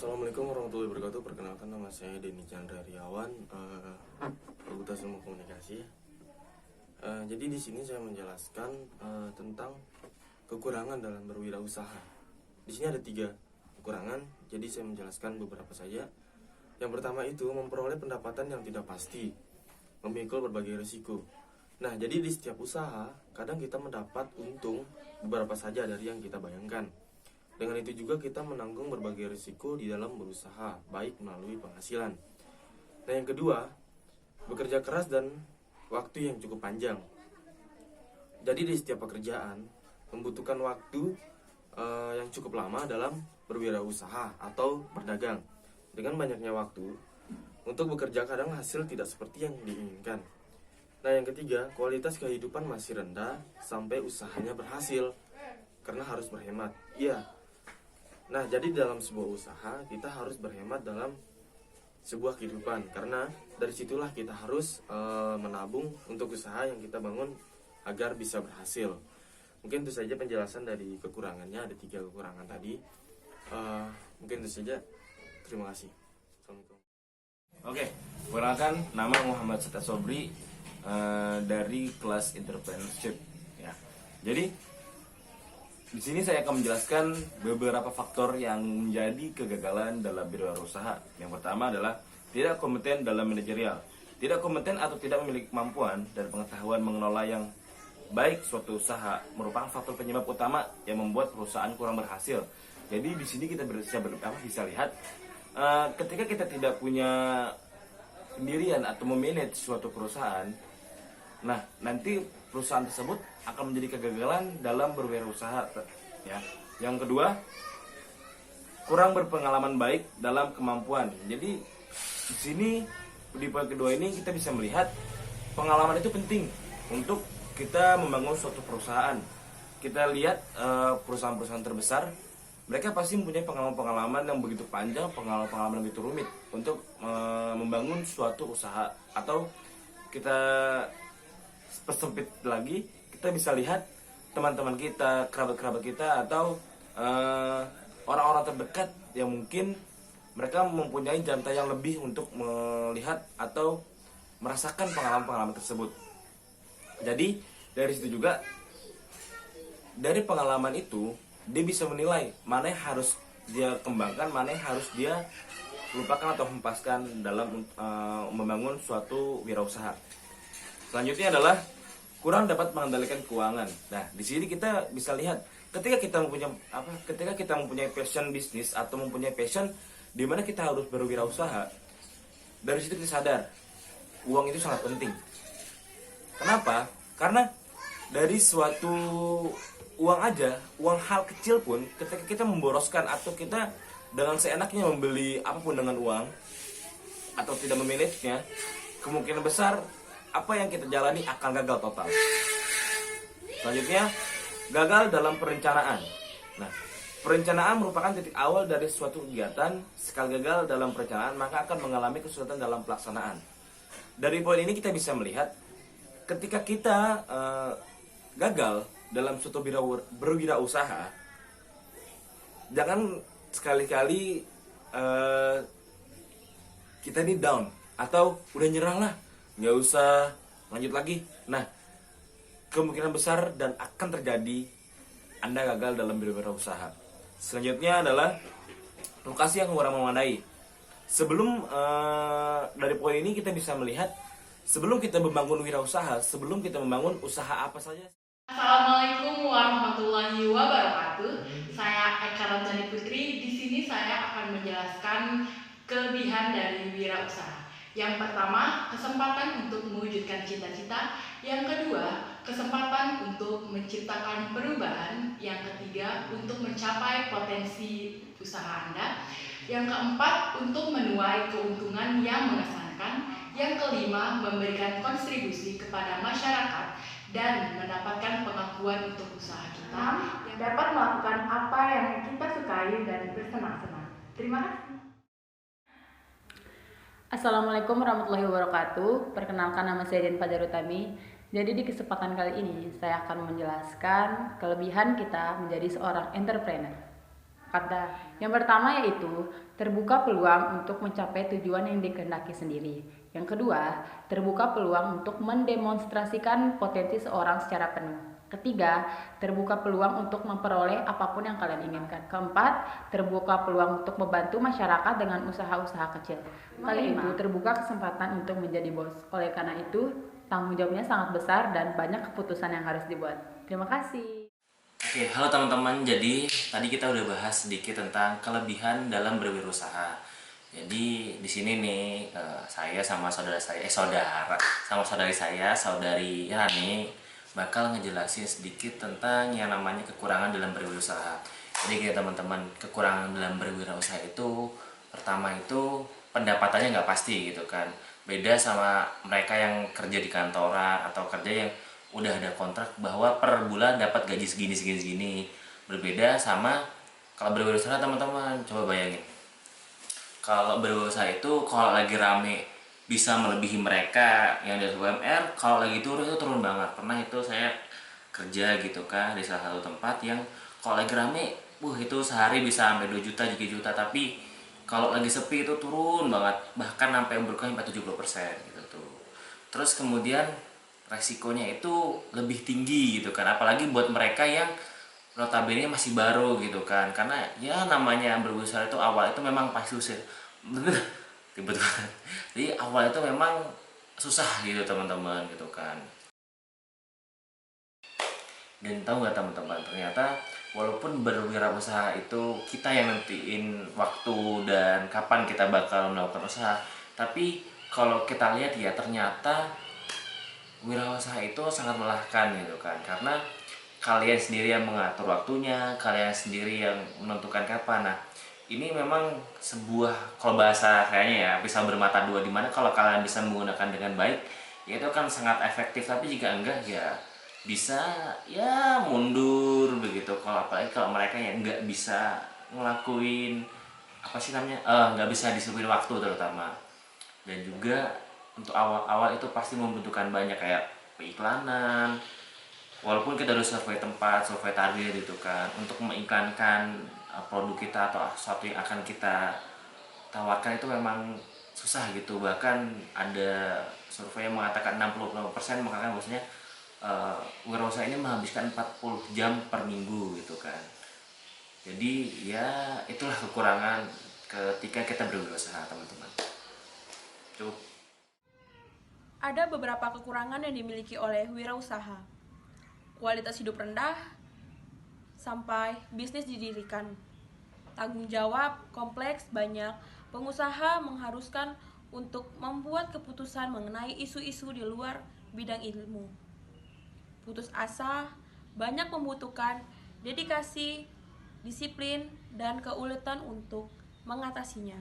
Assalamualaikum warahmatullahi wabarakatuh. Perkenalkan, nama saya Denny Chandra Riawan, Fakultas Ilmu Komunikasi. Jadi di sini saya menjelaskan tentang kekurangan dalam berwirausaha. Di sini ada 3 kekurangan, jadi saya menjelaskan beberapa saja. Yang pertama itu memperoleh pendapatan yang tidak pasti, memikul berbagai risiko. Nah, jadi di setiap usaha kadang kita mendapat untung beberapa saja dari yang kita bayangkan. Dengan itu juga kita menanggung berbagai risiko di dalam berusaha, baik melalui penghasilan. Nah, yang kedua, bekerja keras dan waktu yang cukup panjang. Jadi di setiap pekerjaan membutuhkan waktu yang cukup lama dalam berwirausaha atau berdagang. Dengan banyaknya waktu untuk bekerja, kadang hasil tidak seperti yang diinginkan. Nah, yang ketiga, kualitas kehidupan masih rendah sampai usahanya berhasil karena harus berhemat. Iya. Nah, jadi dalam sebuah usaha kita harus berhemat dalam sebuah kehidupan, karena dari situlah kita harus menabung untuk usaha yang kita bangun agar bisa berhasil. Mungkin itu saja penjelasan dari kekurangannya, ada 3 kekurangan tadi. Mungkin itu saja. Terima kasih. Assalamualaikum. Oke, perkenalkan, nama Muhammad Seta Sobri dari kelas entrepreneurship. Ya, jadi di sini saya akan menjelaskan beberapa faktor yang menjadi kegagalan dalam berwirausaha. Yang pertama adalah tidak kompeten dalam manajerial. Tidak kompeten atau tidak memiliki kemampuan dan pengetahuan mengelola yang baik suatu usaha merupakan faktor penyebab utama yang membuat perusahaan kurang berhasil. Jadi di sini kita bisa lihat ketika kita tidak punya pendirian atau memanage suatu perusahaan, nah nanti perusahaan tersebut akan menjadi kegagalan dalam berwirausaha. Ya. Yang kedua, kurang berpengalaman baik dalam kemampuan. Jadi di sini di poin kedua ini kita bisa melihat pengalaman itu penting untuk kita membangun suatu perusahaan. Kita lihat perusahaan-perusahaan terbesar, mereka pasti mempunyai pengalaman-pengalaman yang begitu panjang, pengalaman-pengalaman yang begitu rumit untuk membangun suatu usaha. Atau kita persempit lagi, kita bisa lihat teman-teman kita, kerabat-kerabat kita, atau orang-orang terdekat yang mungkin mereka mempunyai jantai yang lebih untuk melihat atau merasakan pengalaman-pengalaman tersebut. Jadi dari situ juga, dari pengalaman itu dia bisa menilai mana yang harus dia kembangkan, mana yang harus dia lupakan atau hempaskan dalam membangun suatu wirausaha. Selanjutnya adalah kurang dapat mengendalikan keuangan. Nah, di sini kita bisa lihat ketika kita mempunyai passion bisnis atau mempunyai passion di mana kita harus berwirausaha, dari situ kita sadar uang itu sangat penting. Kenapa? Karena dari suatu uang aja, uang hal kecil pun, ketika kita memboroskan atau kita dengan seenaknya membeli apapun dengan uang atau tidak memanagenya, kemungkinan besar apa yang kita jalani akan gagal total. Selanjutnya, gagal dalam perencanaan. Nah, perencanaan merupakan titik awal dari suatu kegiatan. Sekali gagal dalam perencanaan, maka akan mengalami kesulitan dalam pelaksanaan. Dari poin ini kita bisa melihat ketika kita gagal dalam suatu berwirausaha, jangan sekali-kali kita ini down atau udah nyerah lah, nggak usah lanjut lagi. Nah, kemungkinan besar dan akan terjadi Anda gagal dalam berwirausaha. Selanjutnya adalah lokasi yang kurang memadai. Sebelum dari poin ini kita bisa melihat, sebelum kita membangun wirausaha, sebelum kita membangun usaha apa saja. Assalamualaikum warahmatullahi wabarakatuh. Saya Eka Ramzani Putri. Di sini saya akan menjelaskan kelebihan dari wirausaha. Yang pertama, kesempatan untuk mewujudkan cita-cita. Yang kedua, kesempatan untuk menciptakan perubahan. Yang ketiga, untuk mencapai potensi usaha Anda. Yang keempat, untuk menuai keuntungan yang mengesankan. Yang kelima, memberikan kontribusi kepada masyarakat dan mendapatkan pengakuan untuk usaha kita, yang dapat melakukan apa yang kita sukai dan bersenang-senang. Terima kasih. Assalamualaikum warahmatullahi wabarakatuh. Perkenalkan, nama saya Dian Fajar Utami. Jadi di kesempatan kali ini saya akan menjelaskan kelebihan kita menjadi seorang entrepreneur. kata. Yang pertama yaitu terbuka peluang untuk mencapai tujuan yang dikehendaki sendiri. Yang kedua, terbuka peluang untuk mendemonstrasikan potensi seorang secara penuh. Ketiga, terbuka peluang untuk memperoleh apapun yang kalian inginkan. Keempat, terbuka peluang untuk membantu masyarakat dengan usaha-usaha kecil. Kali itu terbuka kesempatan untuk menjadi bos. Oleh karena itu, tanggung jawabnya sangat besar dan banyak keputusan yang harus dibuat. Terima kasih. Oke, halo teman-teman. Jadi tadi kita udah bahas sedikit tentang kelebihan dalam berwirausaha. Jadi di sini nih saya sama saudari saya, saudari Rani, bakal ngejelasin sedikit tentang yang namanya kekurangan dalam berwirausaha. Jadi gini teman-teman, kekurangan dalam berwirausaha itu pertama itu pendapatannya nggak pasti gitu kan. Beda sama mereka yang kerja di kantoran atau kerja yang udah ada kontrak bahwa per bulan dapat gaji segini. Berbeda sama kalau berwirausaha teman-teman. Coba bayangin, kalau berwirausaha itu kalau lagi rame bisa melebihi mereka yang dari UMR, kalau lagi turun itu turun banget. Pernah itu saya kerja gitu kan di salah satu tempat yang kalau lagi rame, itu sehari bisa sampai 2 juta, 3 juta, tapi kalau lagi sepi itu turun banget, bahkan sampai berkurang sampai 70% gitu tuh. Terus kemudian resikonya itu lebih tinggi gitu kan, apalagi buat mereka yang notabene masih baru gitu kan, karena ya namanya berusaha itu awal itu memang pasti susah, bener ribet banget. Jadi awal itu memang susah gitu teman-teman gitu kan. Dan tahu nggak teman-teman, ternyata walaupun berwirausaha itu kita yang nentuin waktu dan kapan kita bakal melakukan usaha, tapi kalau kita lihat ya ternyata wirausaha itu sangat melelahkan gitu kan, karena kalian sendiri yang mengatur waktunya, kalian sendiri yang menentukan kapan. Nah, ini memang sebuah, kalau bahasa kayaknya ya, bisa bermata dua, dimana kalau kalian bisa menggunakan dengan baik ya itu kan sangat efektif, tapi jika enggak ya bisa ya mundur begitu. Kalau apalagi kalau mereka yang nggak bisa ngelakuin apa sih namanya, nggak bisa disiplin waktu terutama. Dan juga untuk awal-awal itu pasti membutuhkan banyak kayak periklanan, walaupun kita udah survei tempat, survei target gitu kan, untuk mengiklankan produk kita atau sesuatu yang akan kita tawarkan itu memang susah gitu. Bahkan ada survei yang mengatakan 60% mengatakan bahwasanya wirausaha ini menghabiskan 40 jam per minggu gitu kan. Jadi ya itulah kekurangan ketika kita berwirausaha teman-teman. Cukup. Ada beberapa kekurangan yang dimiliki oleh wirausaha. Kualitas hidup rendah sampai bisnis didirikan. Tanggung jawab kompleks banyak. Pengusaha mengharuskan untuk membuat keputusan mengenai isu-isu di luar bidang ilmu. Putus asa banyak membutuhkan dedikasi, disiplin, dan keuletan untuk mengatasinya.